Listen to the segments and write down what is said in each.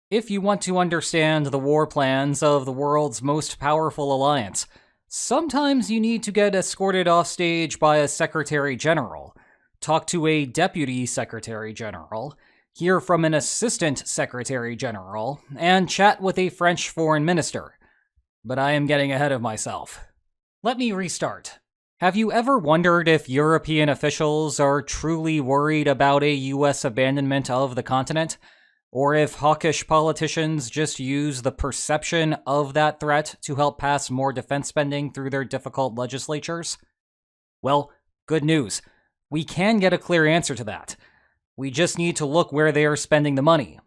If you want to understand the war plans of the world's most powerful alliance, sometimes you need to get escorted off stage by a Secretary General, talk to a Deputy Secretary General, hear from an Assistant Secretary General, and chat with a French Foreign Minister. But I am getting ahead of myself. Let me restart. Have you ever wondered if European officials are truly worried about a US abandonment of the continent? Or if hawkish politicians just use the perception of that threat to help pass more defense spending through their difficult legislatures? Well, good news. We can get a clear answer to that. We just need to look where they are spending the money.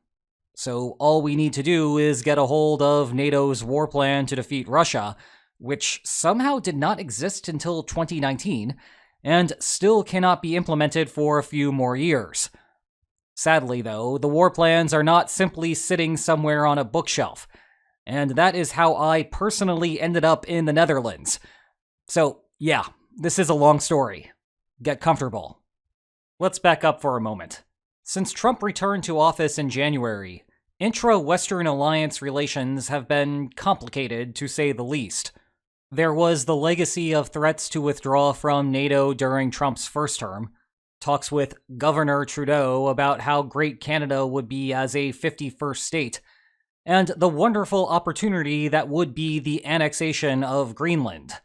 So all we need to do is get a hold of NATO's war plan to defeat Russia, which somehow did not exist until 2019, and still cannot be implemented for a few more years. Sadly, though, the war plans are not simply sitting somewhere on a bookshelf, and that is how I personally ended up in the Netherlands. So, yeah, this is a long story. Get comfortable. Let's back up for a moment. Since Trump returned to office in January, intra-Western alliance relations have been complicated, to say the least. There was the legacy of threats to withdraw from NATO during Trump's first term, talks with Governor Trudeau about how great Canada would be as a 51st state, and the wonderful opportunity that would be the annexation of Greenland.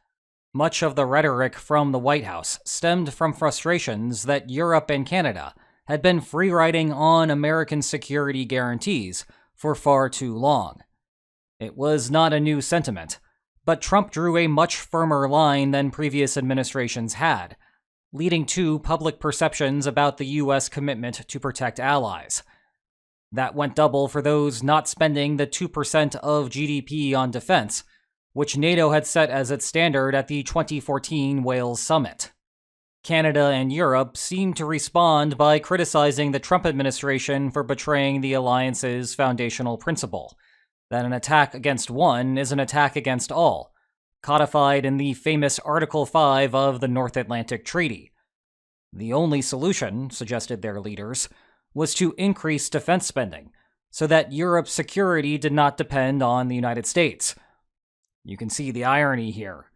Much of the rhetoric from the White House stemmed from frustrations that Europe and Canada had been free-riding on American security guarantees for far too long. It was not a new sentiment, but Trump drew a much firmer line than previous administrations had, leading to public perceptions about the U.S. commitment to protect allies. That went double for those not spending the 2% of GDP on defense, which NATO had set as its standard at the 2014 Wales Summit. Canada and Europe seemed to respond by criticizing the Trump administration for betraying the alliance's foundational principle, that an attack against one is an attack against all, codified in the famous Article 5 of the North Atlantic Treaty. The only solution, suggested their leaders, was to increase defense spending, so that Europe's security did not depend on the United States. You can see the irony here.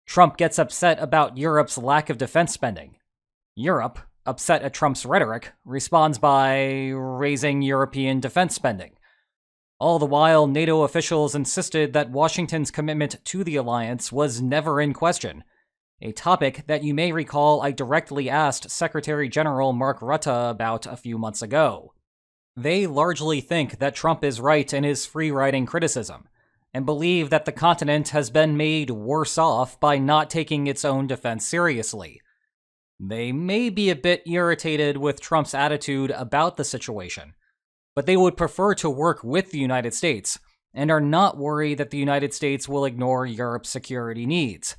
Trump gets upset about Europe's lack of defense spending. Europe, upset at Trump's rhetoric, responds by raising European defense spending. All the while, NATO officials insisted that Washington's commitment to the alliance was never in question, a topic that you may recall I directly asked Secretary General Mark Rutte about a few months ago. They largely think that Trump is right in his free-riding criticism, and believe that the continent has been made worse off by not taking its own defense seriously. They may be a bit irritated with Trump's attitude about the situation, but they would prefer to work with the United States, and are not worried that the United States will ignore Europe's security needs.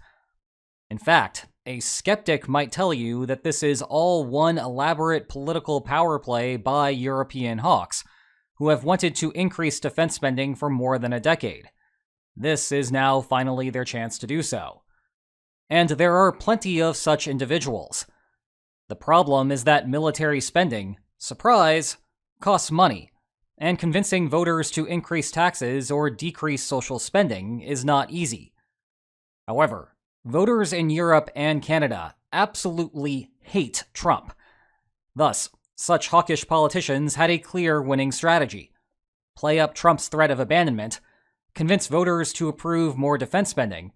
In fact, a skeptic might tell you that this is all one elaborate political power play by European hawks, who have wanted to increase defense spending for more than a decade. This is now finally their chance to do so. And there are plenty of such individuals. The problem is that military spending, surprise, costs money, and convincing voters to increase taxes or decrease social spending is not easy. However, voters in Europe and Canada absolutely hate Trump. Thus, such hawkish politicians had a clear winning strategy: play up Trump's threat of abandonment, convince voters to approve more defense spending,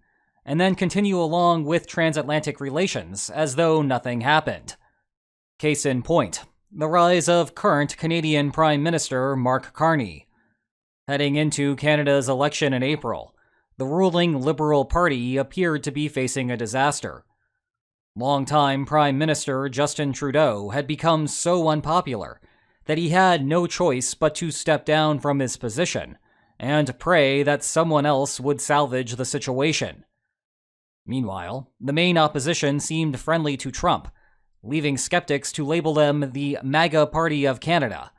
and then continue along with transatlantic relations as though nothing happened. Case in point, the rise of current Canadian Prime Minister Mark Carney. Heading into Canada's election in April, the ruling Liberal Party appeared to be facing a disaster. Longtime Prime Minister Justin Trudeau had become so unpopular that he had no choice but to step down from his position and pray that someone else would salvage the situation. Meanwhile, the main opposition seemed friendly to Trump, leaving skeptics to label them the MAGA Party of Canada.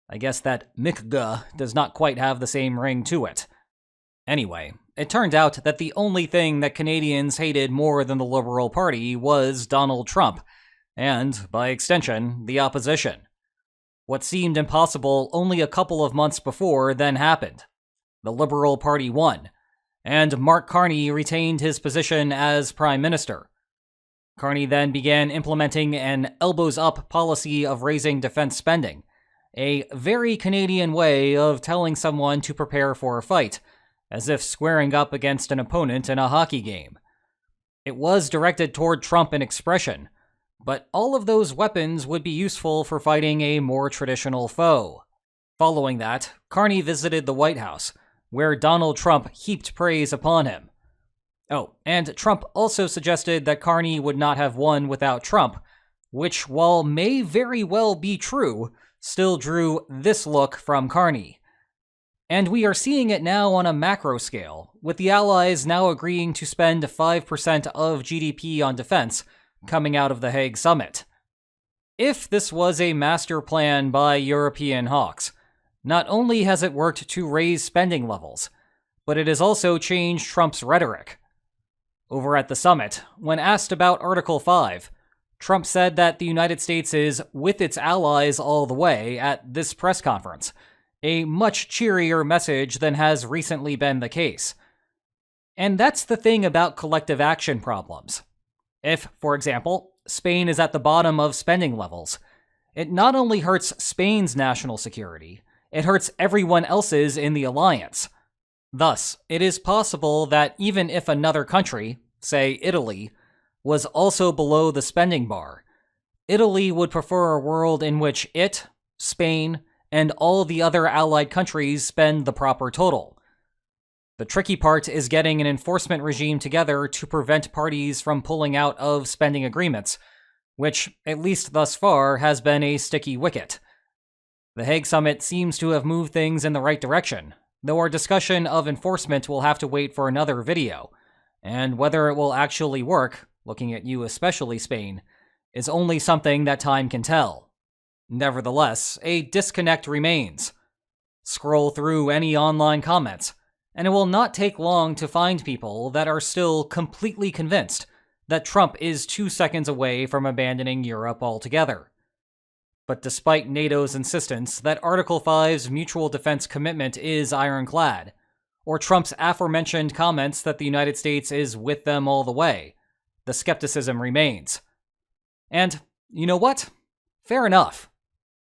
I guess that McGA does not quite have the same ring to it. Anyway, it turned out that the only thing that Canadians hated more than the Liberal Party was Donald Trump, and, by extension, the opposition. What seemed impossible only a couple of months before then happened. The Liberal Party won, and Mark Carney retained his position as Prime Minister. Carney then began implementing an elbows-up policy of raising defense spending, a very Canadian way of telling someone to prepare for a fight, as if squaring up against an opponent in a hockey game. It was directed toward Trump in expression, but all of those weapons would be useful for fighting a more traditional foe. Following that, Carney visited the White House, where Donald Trump heaped praise upon him. Oh, and Trump also suggested that Carney would not have won without Trump, which, while may very well be true, still drew this look from Carney. And we are seeing it now on a macro scale, with the Allies now agreeing to spend 5% of GDP on defense coming out of the Hague summit. If this was a master plan by European hawks, not only has it worked to raise spending levels, but it has also changed Trump's rhetoric. Over at the summit, when asked about Article 5, Trump said that the United States is with its allies all the way at this press conference, a much cheerier message than has recently been the case. And that's the thing about collective action problems. If, for example, Spain is at the bottom of spending levels, it not only hurts Spain's national security, it hurts everyone else's in the alliance. Thus, it is possible that even if another country, say Italy, was also below the spending bar, Italy would prefer a world in which it, Spain, and all the other allied countries spend the proper total. The tricky part is getting an enforcement regime together to prevent parties from pulling out of spending agreements, which, at least thus far, has been a sticky wicket. The Hague Summit seems to have moved things in the right direction, though our discussion of enforcement will have to wait for another video, and whether it will actually work, looking at you especially Spain, is only something that time can tell. Nevertheless, a disconnect remains. Scroll through any online comments, and it will not take long to find people that are still completely convinced that Trump is 2 seconds away from abandoning Europe altogether. But despite NATO's insistence that Article 5's mutual defense commitment is ironclad, or Trump's aforementioned comments that the United States is with them all the way, the skepticism remains. And, you know what? Fair enough.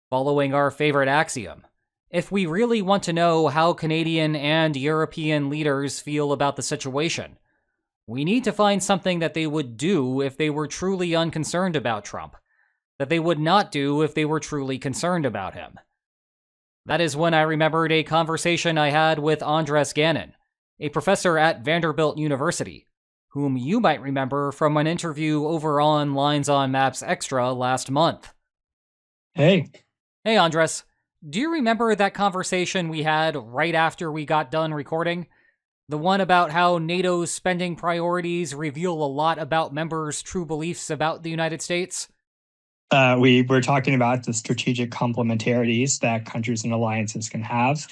Following our favorite axiom, if we really want to know how Canadian and European leaders feel about the situation, we need to find something that they would do if they were truly unconcerned about Trump, that they would not do if they were truly concerned about him. That is when I remembered a conversation I had with Andres Gannon, a professor at Vanderbilt University, whom you might remember from an interview over on Lines on Maps Extra last month. Hey. Hey, Andres. Do you remember that conversation we had right after we got done recording? The one about how NATO's spending priorities reveal a lot about members' true beliefs about the United States? We were talking about the strategic complementarities that countries and alliances can have,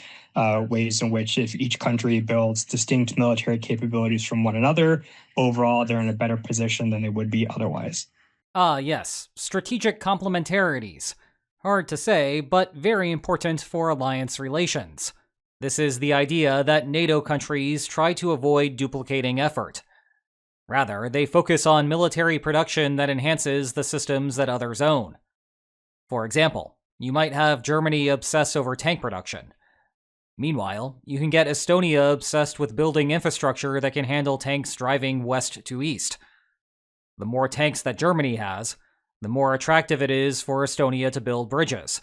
ways in which if each country builds distinct military capabilities from one another, overall they're in a better position than they would be otherwise. Yes, strategic complementarities. Hard to say, but very important for alliance relations. This is the idea that NATO countries try to avoid duplicating effort. Rather, they focus on military production that enhances the systems that others own. For example, you might have Germany obsess over tank production. Meanwhile, you can get Estonia obsessed with building infrastructure that can handle tanks driving west to east. The more tanks that Germany has, the more attractive it is for Estonia to build bridges.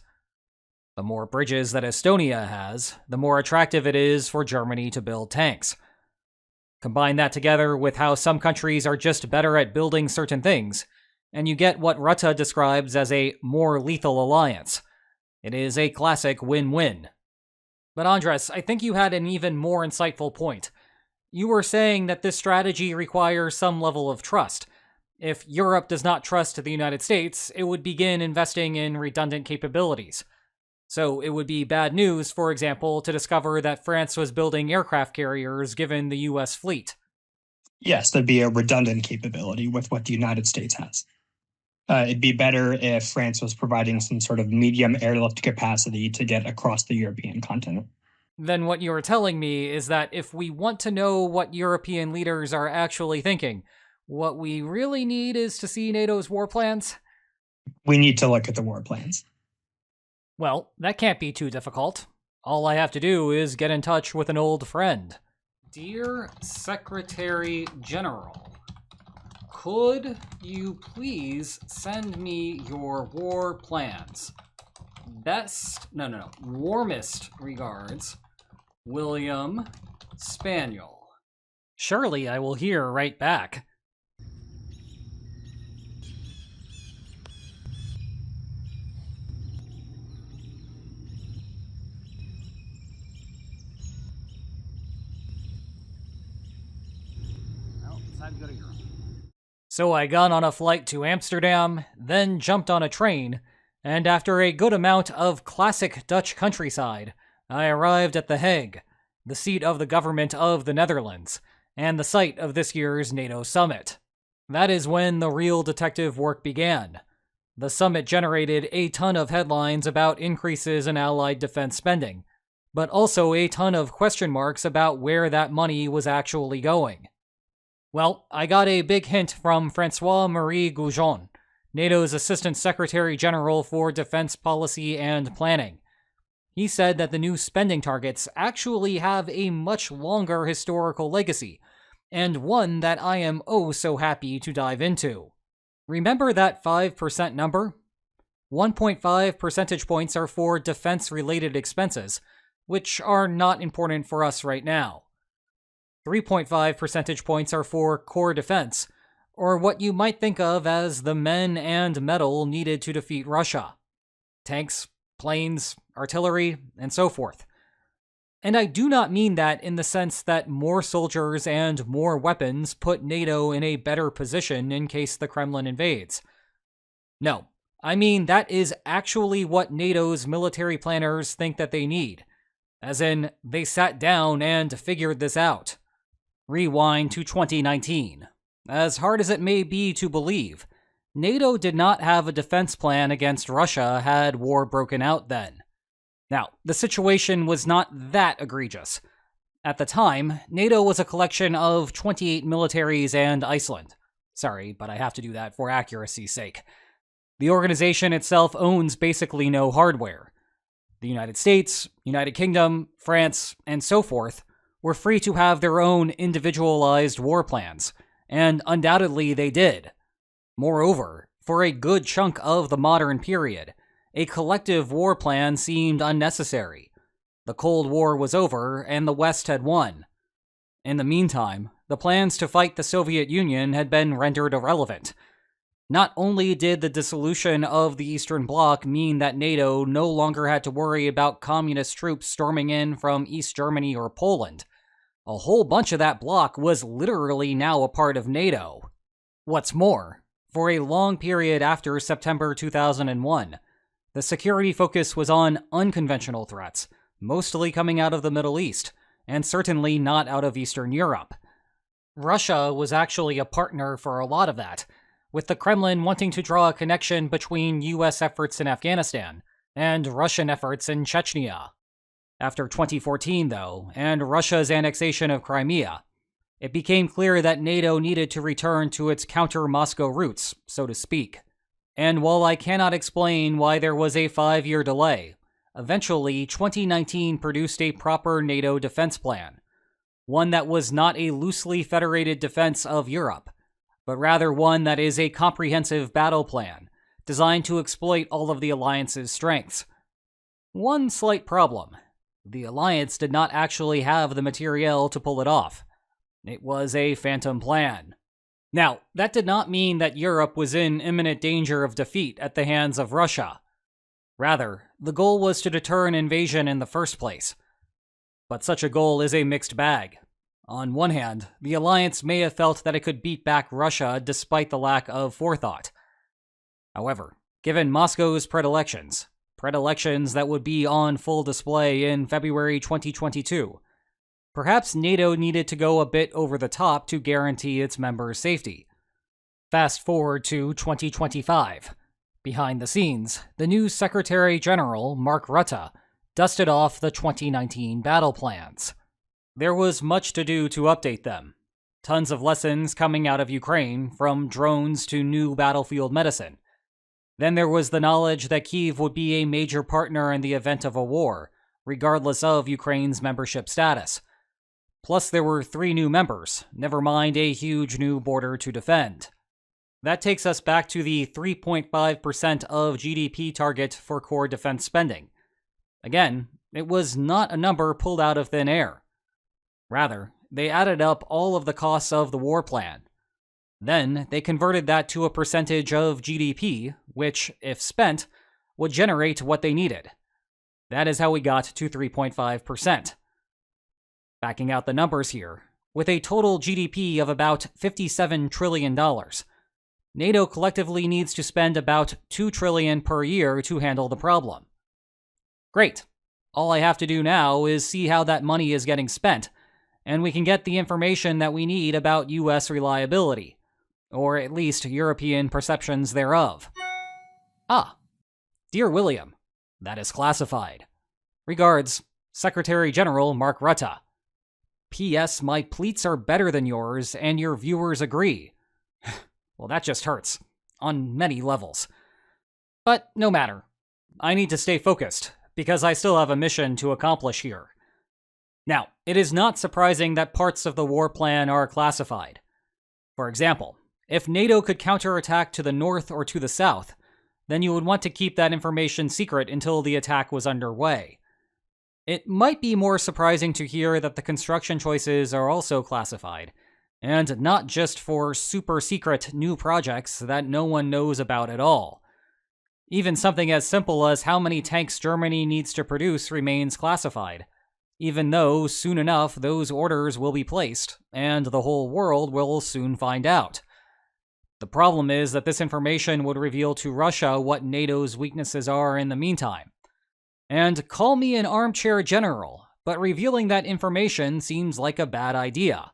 The more bridges that Estonia has, the more attractive it is for Germany to build tanks. Combine that together with how some countries are just better at building certain things, and you get what Rutte describes as a more lethal alliance. It is a classic win-win. But Andres, I think you had an even more insightful point. You were saying that this strategy requires some level of trust. If Europe does not trust the United States, it would begin investing in redundant capabilities. So it would be bad news, for example, to discover that France was building aircraft carriers given the US fleet. Yes, there'd be a redundant capability with what the United States has. It'd be better if France was providing some sort of medium airlift capacity to get across the European continent. Then what you're telling me is that if we want to know what European leaders are actually thinking, what we really need is to see NATO's war plans? We need to look at the war plans. Well, that can't be too difficult. All I have to do is get in touch with an old friend. Dear Secretary General, could you please send me your war plans? Warmest regards, William Spaniel. Surely I will hear right back. So I got on a flight to Amsterdam, then jumped on a train, and after a good amount of classic Dutch countryside, I arrived at The Hague, the seat of the government of the Netherlands, and the site of this year's NATO summit. That is when the real detective work began. The summit generated a ton of headlines about increases in Allied defense spending, but also a ton of question marks about where that money was actually going. Well, I got a big hint from François-Marie Goujon, NATO's Assistant Secretary General for Defense Policy and Planning. He said that the new spending targets actually have a much longer historical legacy, and one that I am oh so happy to dive into. Remember that 5% number? 1.5 percentage points are for defense-related expenses, which are not important for us right now. 3.5 percentage points are for core defense, or what you might think of as the men and metal needed to defeat Russia. Tanks, planes, artillery, and so forth. And I do not mean that in the sense that more soldiers and more weapons put NATO in a better position in case the Kremlin invades. No, I mean that is actually what NATO's military planners think that they need. As in, they sat down and figured this out. Rewind to 2019. As hard as it may be to believe, NATO did not have a defense plan against Russia had war broken out then. Now, the situation was not that egregious. At the time, NATO was a collection of 28 militaries and Iceland. Sorry, but I have to do that for accuracy's sake. The organization itself owns basically no hardware. The United States, United Kingdom, France, and so forth were free to have their own individualized war plans, and undoubtedly they did. Moreover, for a good chunk of the modern period, a collective war plan seemed unnecessary. The Cold War was over, and the West had won. In the meantime, the plans to fight the Soviet Union had been rendered irrelevant. Not only did the dissolution of the Eastern Bloc mean that NATO no longer had to worry about communist troops storming in from East Germany or Poland, a whole bunch of that bloc was literally now a part of NATO. What's more, for a long period after September 2001, the security focus was on unconventional threats, mostly coming out of the Middle East, and certainly not out of Eastern Europe. Russia was actually a partner for a lot of that, with the Kremlin wanting to draw a connection between US efforts in Afghanistan and Russian efforts in Chechnya. After 2014, though, and Russia's annexation of Crimea, it became clear that NATO needed to return to its counter-Moscow roots, so to speak. And while I cannot explain why there was a 5-year delay, eventually 2019 produced a proper NATO defense plan, one that was not a loosely federated defense of Europe, but rather one that is a comprehensive battle plan, designed to exploit all of the alliance's strengths. One slight problem: the alliance did not actually have the materiel to pull it off. It was a phantom plan. Now, that did not mean that Europe was in imminent danger of defeat at the hands of Russia. Rather, the goal was to deter an invasion in the first place. But such a goal is a mixed bag. On one hand, the alliance may have felt that it could beat back Russia despite the lack of forethought. However, given Moscow's predilections that would be on full display in February 2022, perhaps NATO needed to go a bit over the top to guarantee its members' safety. Fast forward to 2025. Behind the scenes, the new Secretary General, Mark Rutte, dusted off the 2019 battle plans. There was much to do to update them. Tons of lessons coming out of Ukraine, from drones to new battlefield medicine. Then there was the knowledge that Kyiv would be a major partner in the event of a war, regardless of Ukraine's membership status. Plus there were 3 new members, never mind a huge new border to defend. That takes us back to the 3.5% of GDP target for core defense spending. Again, it was not a number pulled out of thin air. Rather, they added up all of the costs of the war plan. Then, they converted that to a percentage of GDP, which, if spent, would generate what they needed. That is how we got to 3.5%. Backing out the numbers here, with a total GDP of about $57 trillion, NATO collectively needs to spend about $2 trillion per year to handle the problem. Great. All I have to do now is see how that money is getting spent, and we can get the information that we need about US reliability, or at least European perceptions thereof. Ah, Dear William, that is classified. Regards, Secretary General Mark Rutte. P.S. My pleats are better than yours, and your viewers agree. Well, that just hurts, on many levels. But no matter. I need to stay focused, because I still have a mission to accomplish here. Now, it is not surprising that parts of the war plan are classified. For example, if NATO could counterattack to the north or to the south, then you would want to keep that information secret until the attack was underway. It might be more surprising to hear that the construction choices are also classified, and not just for super-secret new projects that no one knows about at all. Even something as simple as how many tanks Germany needs to produce remains classified, even though soon enough those orders will be placed, and the whole world will soon find out. The problem is that this information would reveal to Russia what NATO's weaknesses are in the meantime. And call me an armchair general, but revealing that information seems like a bad idea.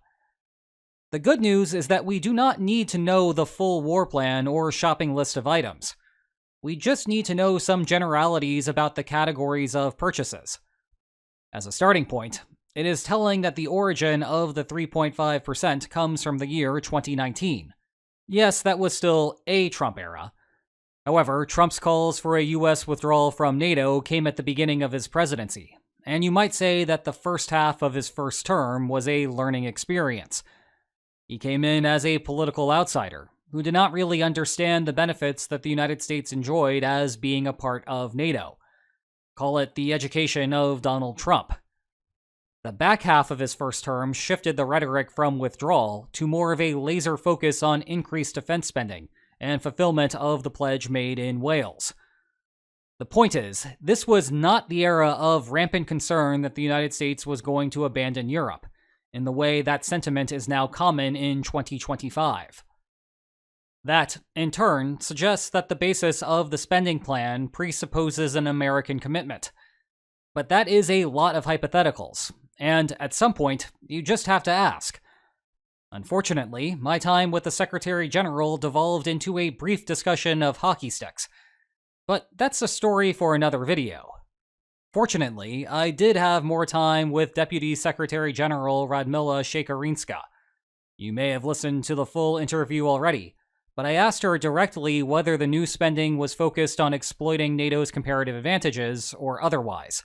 The good news is that we do not need to know the full war plan or shopping list of items. We just need to know some generalities about the categories of purchases. As a starting point, it is telling that the origin of the 3.5% comes from the year 2019. Yes, that was still a Trump era. However, Trump's calls for a US withdrawal from NATO came at the beginning of his presidency, and you might say that the first half of his first term was a learning experience. He came in as a political outsider, who did not really understand the benefits that the United States enjoyed as being a part of NATO. Call it the education of Donald Trump. The back half of his first term shifted the rhetoric from withdrawal to more of a laser focus on increased defense spending and fulfillment of the pledge made in Wales. The point is, this was not the era of rampant concern that the United States was going to abandon Europe, in the way that sentiment is now common in 2025. That, in turn, suggests that the basis of the spending plan presupposes an American commitment. But that is a lot of hypotheticals, and at some point, you just have to ask. Unfortunately, my time with the Secretary General devolved into a brief discussion of hockey sticks. But that's a story for another video. Fortunately, I did have more time with Deputy Secretary General Radmila Shekarinska. You may have listened to the full interview already, but I asked her directly whether the new spending was focused on exploiting NATO's comparative advantages or otherwise.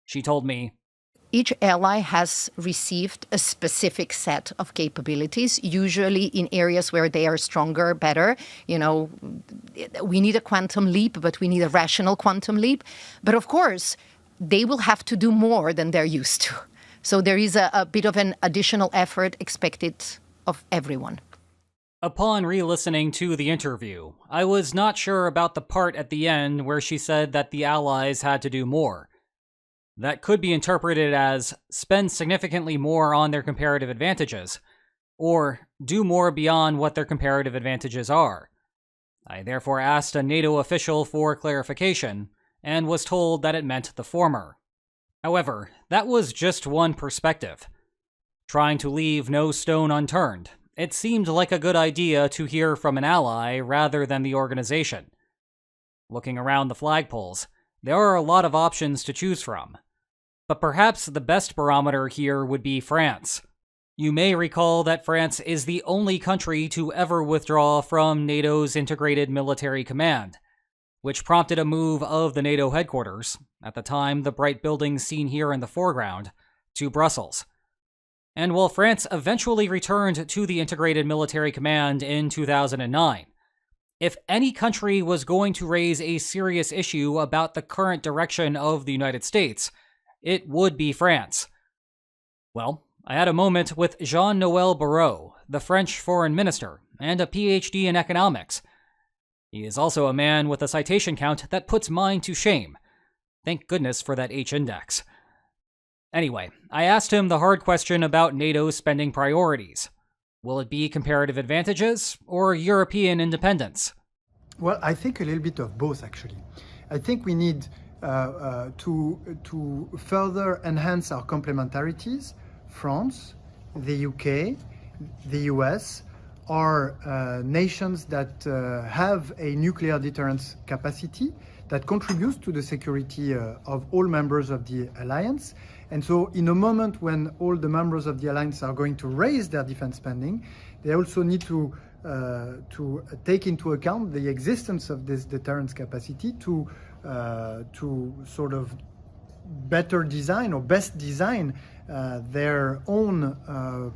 She told me, each ally has received a specific set of capabilities, usually in areas where they are stronger, better. You know, we need a quantum leap, but we need a rational quantum leap. But of course, they will have to do more than they're used to. So there is a bit of an additional effort expected of everyone. Upon re-listening to the interview, I was not sure about the part at the end where she said that the allies had to do more. That could be interpreted as spend significantly more on their comparative advantages, or do more beyond what their comparative advantages are. I therefore asked a NATO official for clarification, and was told that it meant the former. However, that was just one perspective. Trying to leave no stone unturned, it seemed like a good idea to hear from an ally rather than the organization. Looking around the flagpoles, there are a lot of options to choose from. But perhaps the best barometer here would be France. You may recall that France is the only country to ever withdraw from NATO's Integrated Military Command, which prompted a move of the NATO headquarters, at the time the bright buildings seen here in the foreground, to Brussels. And while France eventually returned to the Integrated Military Command in 2009, if any country was going to raise a serious issue about the current direction of the United States, it would be France. Well, I had a moment with Jean-Noël Barrot, the French foreign minister, and a PhD in economics. He is also a man with a citation count that puts mine to shame. Thank goodness for that H-index. Anyway, I asked him the hard question about NATO's spending priorities. Will it be comparative advantages or European independence? Well, I think a little bit of both, actually. I think we need to further enhance our complementarities. France, the UK, the US are nations that have a nuclear deterrence capacity that contributes to the security of all members of the alliance. And so in a moment when all the members of the alliance are going to raise their defense spending, they also need to take into account the existence of this deterrence capacity to sort of better design or best design their own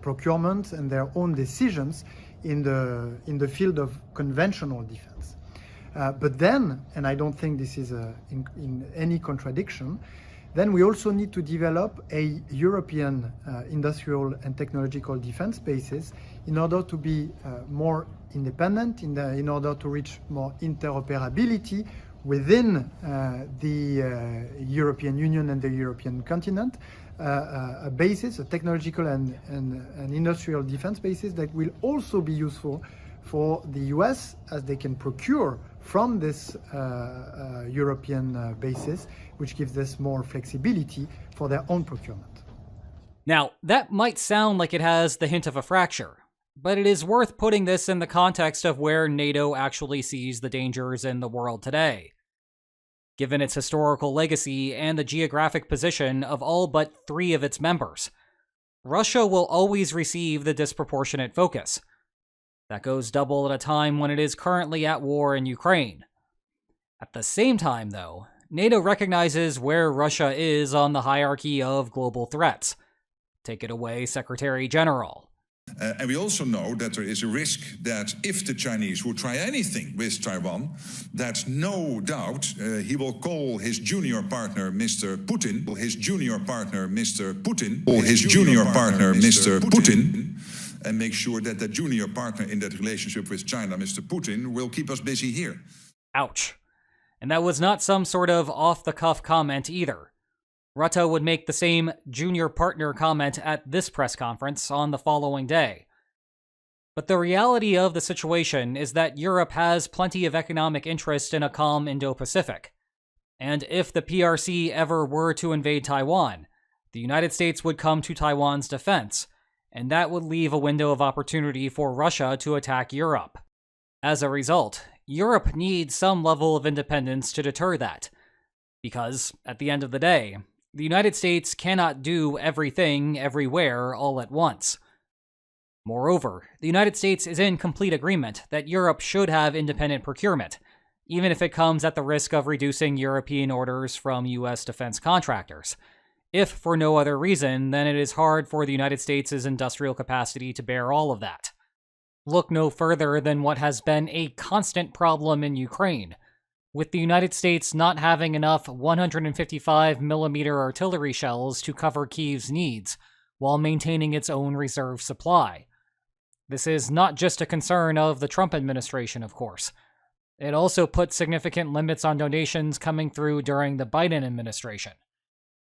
procurement and their own decisions in the field of conventional defense. But then, and I don't think this is in any contradiction, then we also need to develop a European industrial and technological defense basis in order to be more independent, in order to reach more interoperability within the European Union and the European continent, a basis, a technological and industrial defense basis that will also be useful for the US as they can procure from this European basis, which gives us more flexibility for their own procurement. Now, that might sound like it has the hint of a fracture, but it is worth putting this in the context of where NATO actually sees the dangers in the world today. Given its historical legacy and the geographic position of all but 3 of its members, Russia will always receive the disproportionate focus. That goes double at a time when it is currently at war in Ukraine. At the same time, though, NATO recognizes where Russia is on the hierarchy of global threats. Take it away, Secretary General. And we also know that there is a risk that if the Chinese would try anything with Taiwan, that no doubt he will call his junior partner, Mr. Putin, and make sure that the junior partner in that relationship with China, Mr. Putin, will keep us busy here. Ouch. And that was not some sort of off-the-cuff comment either. Rutte would make the same junior partner comment at this press conference on the following day. But the reality of the situation is that Europe has plenty of economic interest in a calm Indo-Pacific. And if the PRC ever were to invade Taiwan, the United States would come to Taiwan's defense, and that would leave a window of opportunity for Russia to attack Europe. As a result, Europe needs some level of independence to deter that. Because, at the end of the day, the United States cannot do everything, everywhere, all at once. Moreover, the United States is in complete agreement that Europe should have independent procurement, even if it comes at the risk of reducing European orders from U.S. defense contractors, if for no other reason than it is hard for the United States' industrial capacity to bear all of that. Look no further than what has been a constant problem in Ukraine, with the United States not having enough 155mm artillery shells to cover Kyiv's needs, while maintaining its own reserve supply. This is not just a concern of the Trump administration, of course. It also put significant limits on donations coming through during the Biden administration.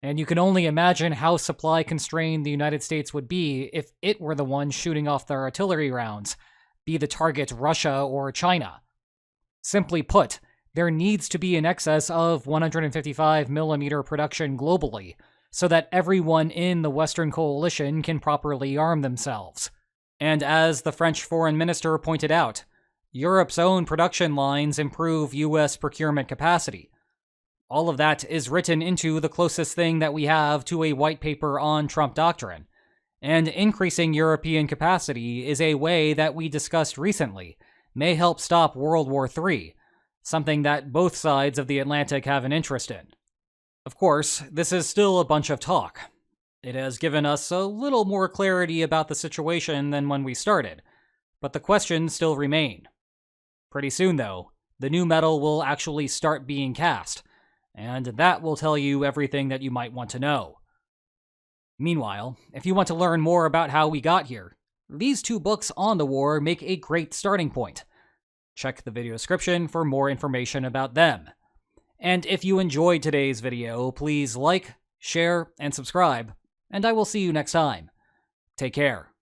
And you can only imagine how supply constrained the United States would be if it were the one shooting off their artillery rounds, be the target Russia or China. Simply put, there needs to be in excess of 155mm production globally, so that everyone in the Western coalition can properly arm themselves. And as the French foreign minister pointed out, Europe's own production lines improve US procurement capacity. All of that is written into the closest thing that we have to a white paper on Trump doctrine. And increasing European capacity is a way that we discussed recently may help stop World War III, something that both sides of the Atlantic have an interest in. Of course, this is still a bunch of talk. It has given us a little more clarity about the situation than when we started, but the questions still remain. Pretty soon, though, the new metal will actually start being cast, and that will tell you everything that you might want to know. Meanwhile, if you want to learn more about how we got here, these 2 books on the war make a great starting point. Check the video description for more information about them. And if you enjoyed today's video, please like, share, and subscribe, and I will see you next time. Take care.